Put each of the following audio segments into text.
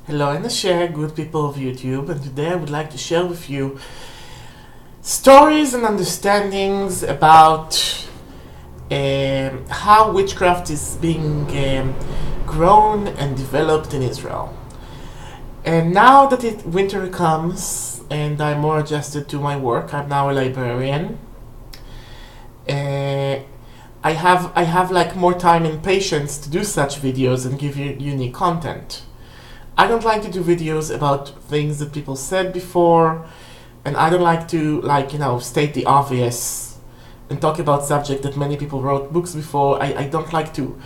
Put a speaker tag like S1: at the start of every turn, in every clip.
S1: Hello and share, good people of YouTube, and today I would like to share with you stories and understandings about how witchcraft is being grown and developed in Israel. And now that winter comes and I'm more adjusted to my work, I'm now a librarian. I have like more time and patience to do such videos and give you unique content. I don't like to do videos about things that people said before, and I don't like to state the obvious and talk about subject that many people wrote books before. I don't like to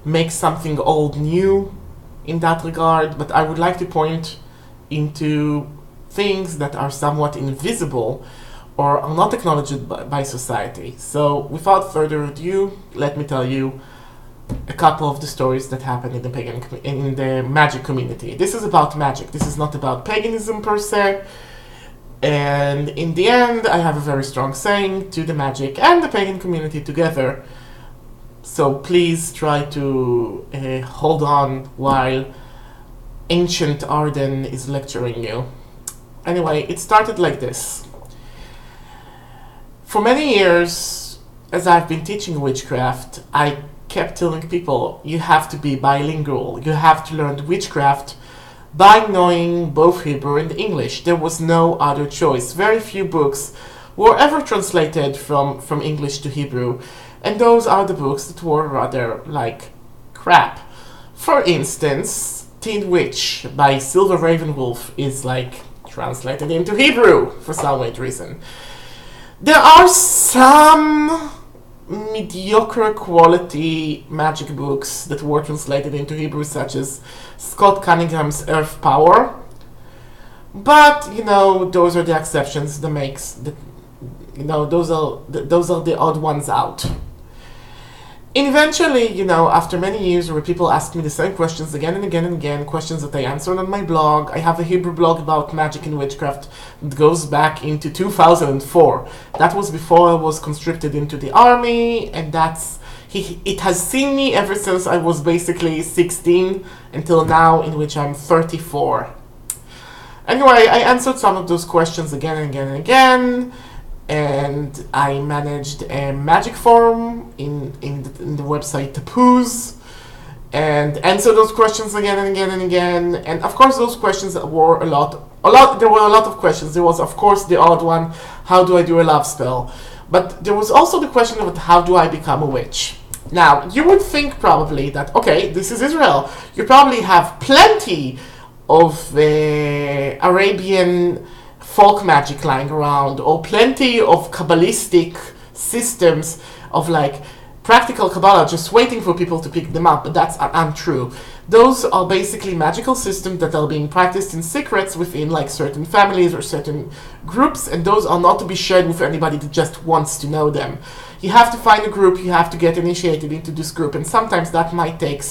S1: make something old new in that regard, but I would like to point into things that are somewhat invisible or are not acknowledged by society. So without further ado, let me tell you a couple of the stories that happen in the magic community. This is about magic. This is not about paganism per se. And in the end, I have a very strong saying to the magic and the pagan community together. So please try to hold on while ancient Arden is lecturing you. Anyway, it started like this. For many years, as I've been teaching witchcraft, I kept telling people, you have to be bilingual. You have to learn witchcraft by knowing both Hebrew and English. There was no other choice. Very few books were ever translated from English to Hebrew, and those are the books that were rather like crap. For instance, Teen Witch by Silver Ravenwolf is like translated into Hebrew for some weird reason. There are some mediocre quality magic books that were translated into Hebrew, such as Scott Cunningham's Earth Power, but those are the exceptions. Those are the odd ones out. And eventually, after many years where people ask me the same questions again and again and again, questions that I answered on my blog. I have a Hebrew blog about magic and witchcraft that goes back into 2004. That was before I was conscripted into the army, and it has seen me ever since I was basically 16 until now, in which I'm 34. Anyway, I answered some of those questions again and again and again. And I managed a magic forum in the website Tapoos, and answered those questions again and again and again. And of course, those questions were a lot. There were a lot of questions. There was, of course, the odd one: how do I do a love spell? But there was also the question of how do I become a witch? Now, you would think probably that this is Israel. You probably have plenty of Arabian folk magic lying around, or plenty of Kabbalistic systems of practical Kabbalah just waiting for people to pick them up, but that's untrue. Those are basically magical systems that are being practiced in secrets within certain families or certain groups, and those are not to be shared with anybody that just wants to know them. You have to find a group, you have to get initiated into this group, and sometimes that might take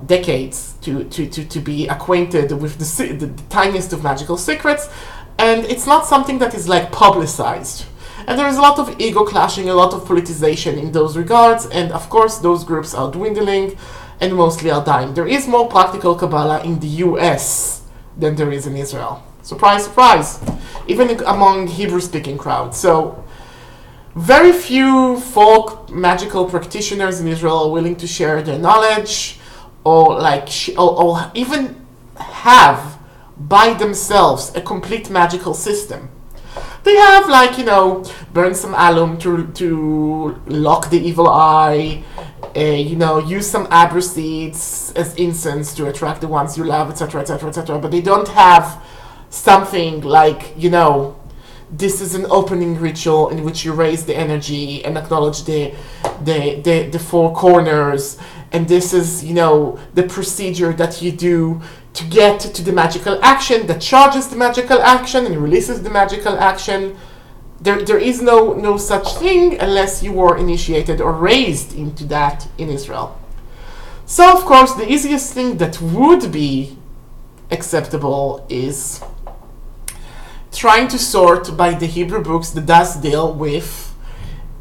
S1: decades to be acquainted with the tiniest of magical secrets, and it's not something that is publicized. And there is a lot of ego clashing, a lot of politicization in those regards, and of course those groups are dwindling and mostly are dying. There is more practical Kabbalah in the US than there is in Israel. Surprise, surprise! Even among Hebrew-speaking crowds. So very few folk magical practitioners in Israel are willing to share their knowledge, or even have by themselves a complete magical system. They have burn some alum to lock the evil eye, use some abra seeds as incense to attract the ones you love, etc., etc., etc. But they don't have something this is an opening ritual in which you raise the energy and acknowledge the four corners, and this is the procedure that you do to get to the magical action that charges the magical action and releases the magical action. There is no such thing unless you were initiated or raised into that in Israel. So of course the easiest thing that would be acceptable is trying to sort by the Hebrew books that does deal with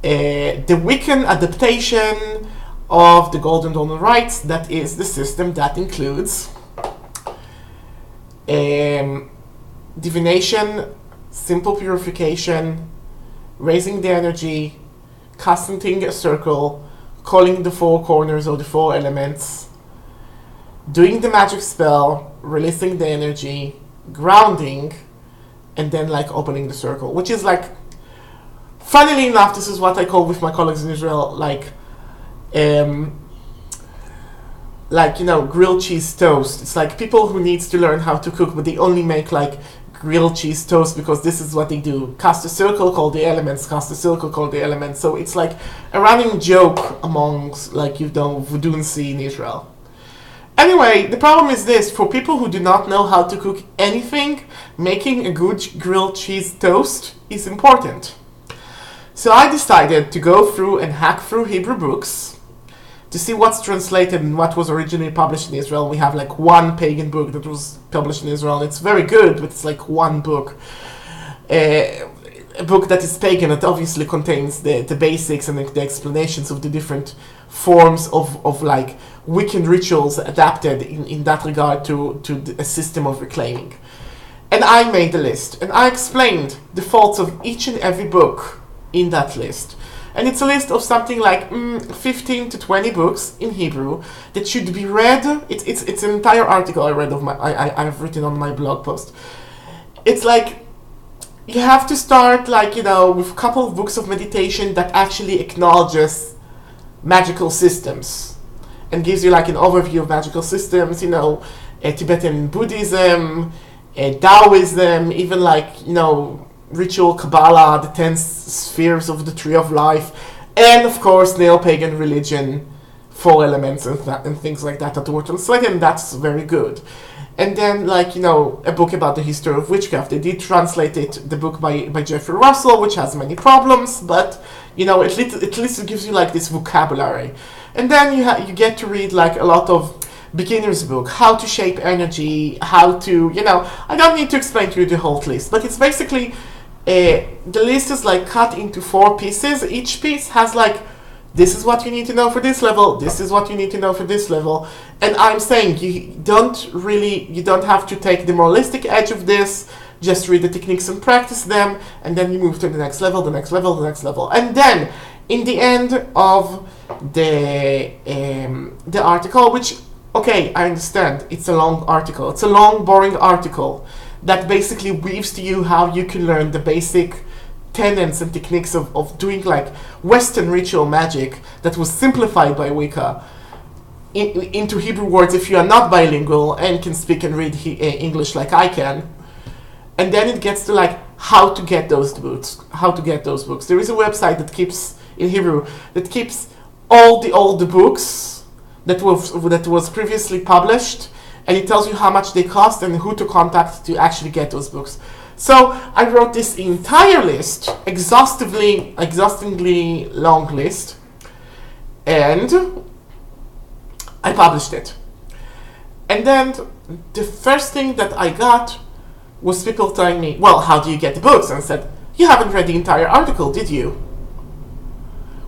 S1: the Wiccan adaptation of the Golden Dawn rites. That is the system that includes divination, simple purification, raising the energy, casting a circle, calling the four corners or the four elements, doing the magic spell, releasing the energy, grounding, and then like opening the circle, which is like, funnily enough, this is what I call with my colleagues in Israel, grilled cheese toast. It's like people who needs to learn how to cook, but they only make like grilled cheese toast because this is what they do. Cast a circle, call the elements, cast a circle, call the elements. So it's like a running joke amongst like Vudunsi in Israel. Anyway, the problem is this: for people who do not know how to cook anything, making a good grilled cheese toast is important. So I decided to go through and hack through Hebrew books to see what's translated and what was originally published in Israel. We have like one pagan book that was published in Israel. It's very good, but it's like one book. A book that is pagan, that obviously contains the basics and the explanations of the different forms of like Wiccan rituals adapted in that regard to a system of reclaiming. And I made a list, and I explained the faults of each and every book in that list. And it's a list of something like 15 to 20 books in Hebrew that should be read. It's an entire article I read I've written on my blog post. It's like you have to start with a couple of books of meditation that actually acknowledges magical systems and gives you like an overview of magical systems, Tibetan Buddhism, Taoism, even ritual Kabbalah, the 10 spheres of the Tree of Life, and of course neo-pagan religion, 4 elements and things like that were translated, and that's very good. And then a book about the history of witchcraft. They did translate the book by Jeffrey Russell, which has many problems, but at least it gives you like this vocabulary. And then you get to read like a lot of beginner's book, how to shape energy, how to, I don't need to explain to you the whole list, but it's basically, the list is like cut into 4 pieces. Each piece has like, this is what you need to know for this level, this is what you need to know for this level. And I'm saying you don't have to take the moralistic edge of this, just read the techniques and practice them, and then you move to the next level, the next level, the next level. And then, in the end of the article, which, okay, I understand, it's a long article. It's a long, boring article that basically weaves to you how you can learn the basic tenets and techniques of doing like Western ritual magic that was simplified by Wicca into Hebrew words if you are not bilingual and can speak and read English like I can. And then it gets to like how to get those books. There is a website that keeps, in Hebrew, that keeps all the books that was previously published, and it tells you how much they cost and who to contact to actually get those books. So I wrote this entire list, exhaustingly long list, and I published it. And then the first thing that I got was people telling me, well, how do you get the books? And I said, you haven't read the entire article, did you?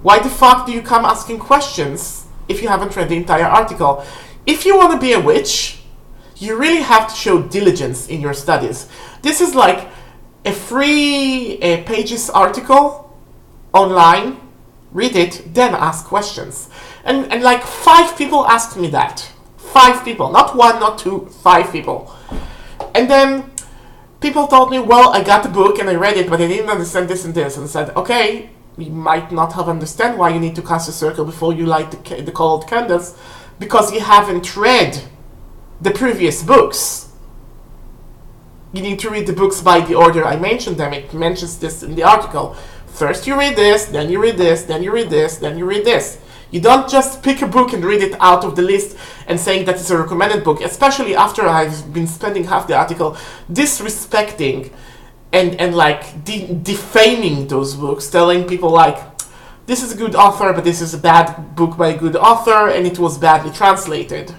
S1: Why the fuck do you come asking questions if you haven't read the entire article? If you want to be a witch, you really have to show diligence in your studies. This is like a free pages article online. Read it, then ask questions. And like 5 people asked me that. 5 people, not 1, not 2, 5 people. And then people told me, well, I got the book and I read it, but I didn't understand this and this. And I said, okay, you might not have understand why you need to cast a circle before you light the colored candles, because you haven't read the previous books. You need to read the books by the order I mentioned them. It mentions this in the article. First you read this, then you read this, then you read this, then you read this. You don't just pick a book and read it out of the list and saying that it's a recommended book, especially after I've been spending half the article disrespecting and like defaming those books, telling people like, this is a good author, but this is a bad book by a good author, and it was badly translated.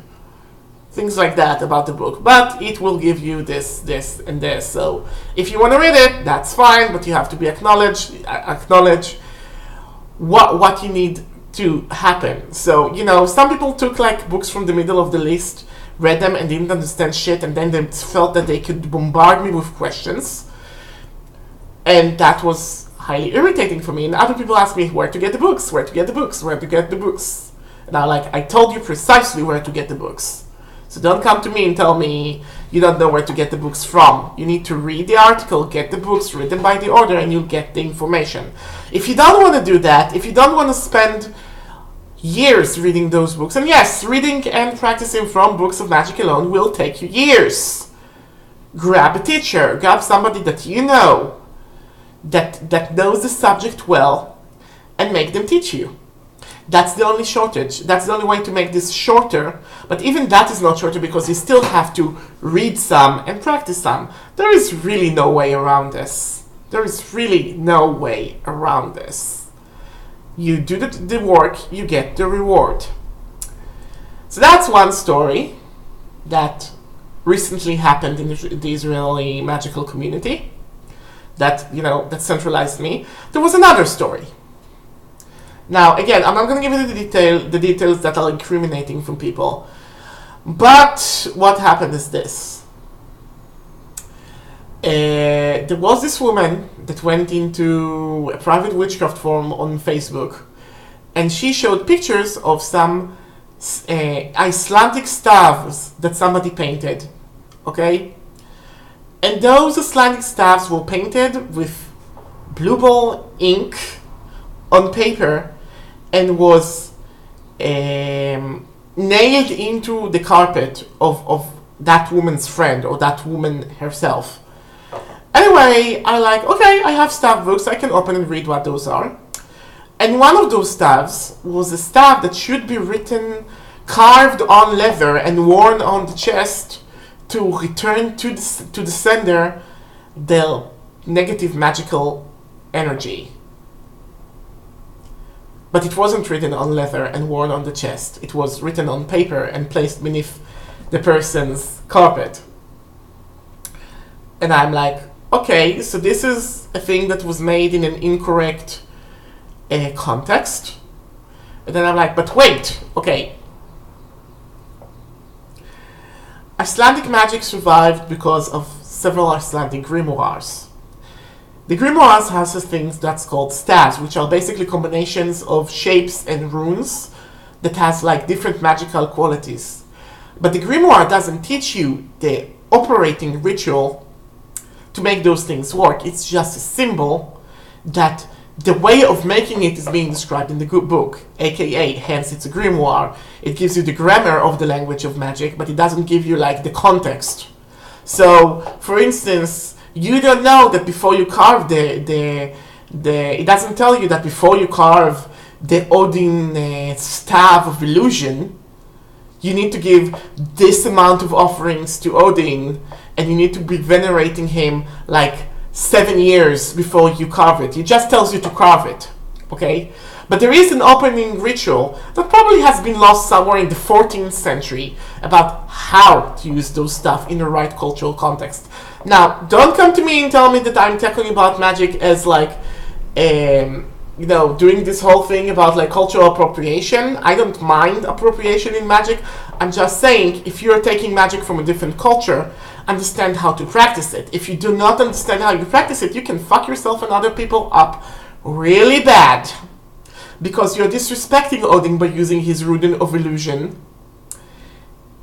S1: Things like that about the book. But it will give you this, this, and this. So if you want to read it, that's fine, but you have to be acknowledge what you need to happen. So, some people took like books from the middle of the list, read them and didn't understand shit, and then they felt that they could bombard me with questions. And that was highly irritating for me. And other people ask me where to get the books, where to get the books, where to get the books. And I'm like, I told you precisely where to get the books. So don't come to me and tell me you don't know where to get the books from. You need to read the article, get the books, read them by the order, and you'll get the information. If you don't want to do that, if you don't want to spend years reading those books, and yes, reading and practicing from books of magic alone will take you years. Grab a teacher, grab somebody that you know, that knows the subject well, and make them teach you. That's the only shortage. That's the only way to make this shorter. But even that is not shorter because you still have to read some and practice some. There is really no way around this. There is really no way around this. You do the work, you get the reward. So that's one story that recently happened in the Israeli magical community that, that centralized me. There was another story. Now, again, I'm not going to give you the details that are incriminating from people. But what happened is this. There was this woman that went into a private witchcraft forum on Facebook, and she showed pictures of some Icelandic staves that somebody painted. Okay? And those Icelandic staves were painted with blue ball ink on paper and was nailed into the carpet of that woman's friend or that woman herself. Anyway, I like, okay, I have staff books, I can open and read what those are. And one of those staves was a staff that should be carved on leather and worn on the chest to return to the sender the negative magical energy. But it wasn't written on leather and worn on the chest. It was written on paper and placed beneath the person's carpet. And I'm like, okay, so this is a thing that was made in an incorrect context. And then I'm like, but wait, okay. Icelandic magic survived because of several Icelandic grimoires. The grimoires has a thing that's called staves, which are basically combinations of shapes and runes that has like different magical qualities. But the grimoire doesn't teach you the operating ritual to make those things work. It's just a symbol that the way of making it is being described in the good book, aka hence it's a grimoire. It gives you the grammar of the language of magic, but it doesn't give you like the context. So, for instance, you don't know that before you carve it doesn't tell you that before you carve the Odin staff of illusion, you need to give this amount of offerings to Odin, and you need to be venerating him like 7 years before you carve it. It just tells you to carve it, okay? But there is an opening ritual that probably has been lost somewhere in the 14th century about how to use those stuff in the right cultural context. Now, don't come to me and tell me that I'm talking about magic as like, doing this whole thing about like cultural appropriation. I don't mind appropriation in magic. I'm just saying, if you're taking magic from a different culture, understand how to practice it. If you do not understand how you practice it, you can fuck yourself and other people up really bad. Because you're disrespecting Odin by using his rune of illusion.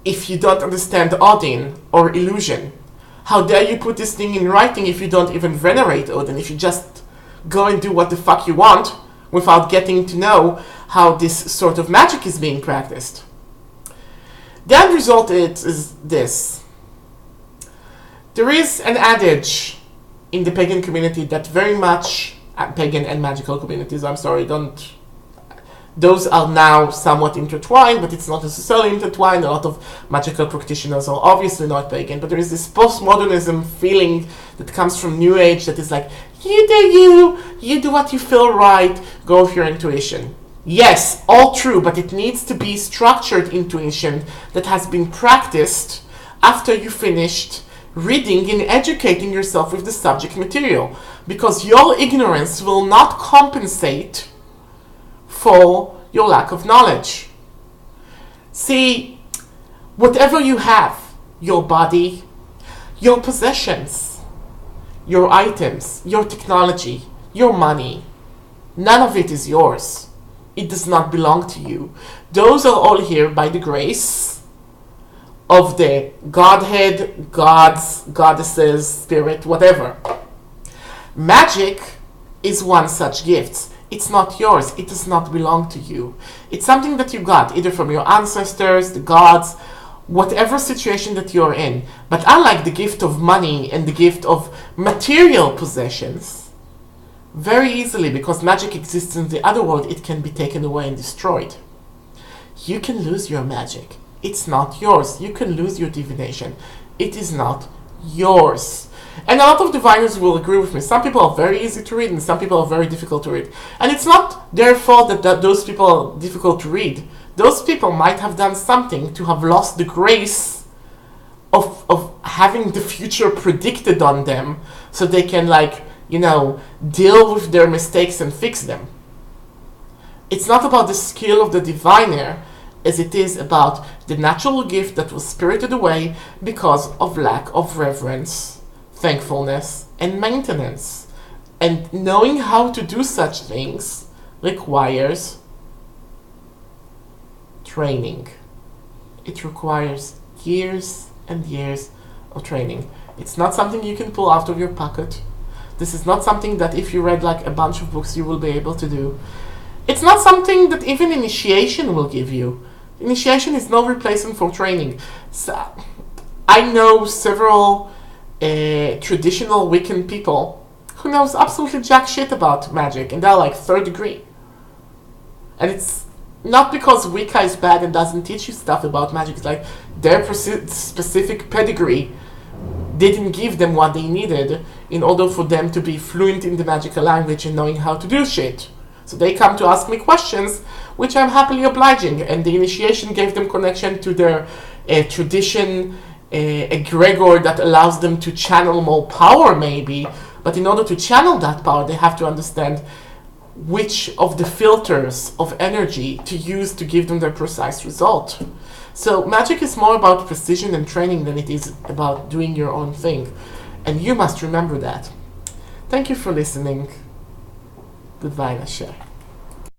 S1: If you don't understand Odin or illusion, how dare you put this thing in writing if you don't even venerate Odin, if you just go and do what the fuck you want without getting to know how this sort of magic is being practiced. The end result is this. There is an adage in the pagan community that very much, pagan and magical communities, those are now somewhat intertwined, but it's not necessarily intertwined. A lot of magical practitioners are obviously not pagan, but there is this postmodernism feeling that comes from New Age that is like, you do what you feel right, go with your intuition. Yes, all true, but it needs to be structured intuition that has been practiced after you finished reading and educating yourself with the subject material, because your ignorance will not compensate for your lack of knowledge. See, Whatever you have, your body, your possessions, your items, your technology, your money, none of it is yours. It does not belong to you. Those are all here by the grace of the Godhead, gods, goddesses, spirit, whatever. Magic is one such gift. It's not yours. It does not belong to you. It's something that you got either from your ancestors, the gods, whatever situation that you're in. But unlike the gift of money and the gift of material possessions, very easily, because magic exists in the other world, it can be taken away and destroyed. You can lose your magic. It's not yours. You can lose your divination. It is not yours. And a lot of diviners will agree with me. Some people are very easy to read and some people are very difficult to read. And it's not their fault that those people are difficult to read. Those people might have done something to have lost the grace of having the future predicted on them so they can, like, deal with their mistakes and fix them. It's not about the skill of the diviner as it is about the natural gift that was spirited away because of lack of reverence, thankfulness, and maintenance. And knowing how to do such things requires training. It requires years and years of training. It's not something you can pull out of your pocket. This is not something that if you read like a bunch of books you will be able to do. It's not something that even initiation will give you. Initiation is no replacement for training. So, I know several traditional Wiccan people who knows absolutely jack shit about magic, and they're like third degree. And it's not because Wicca is bad and doesn't teach you stuff about magic. It's like their specific pedigree didn't give them what they needed in order for them to be fluent in the magical language and knowing how to do shit. So they come to ask me questions, which I'm happily obliging, and the initiation gave them connection to their tradition, egregor that allows them to channel more power maybe, but in order to channel that power they have to understand which of the filters of energy to use to give them their precise result. So magic is more about precision and training than it is about doing your own thing. And you must remember that. Thank you for listening. Goodbye, Nasher.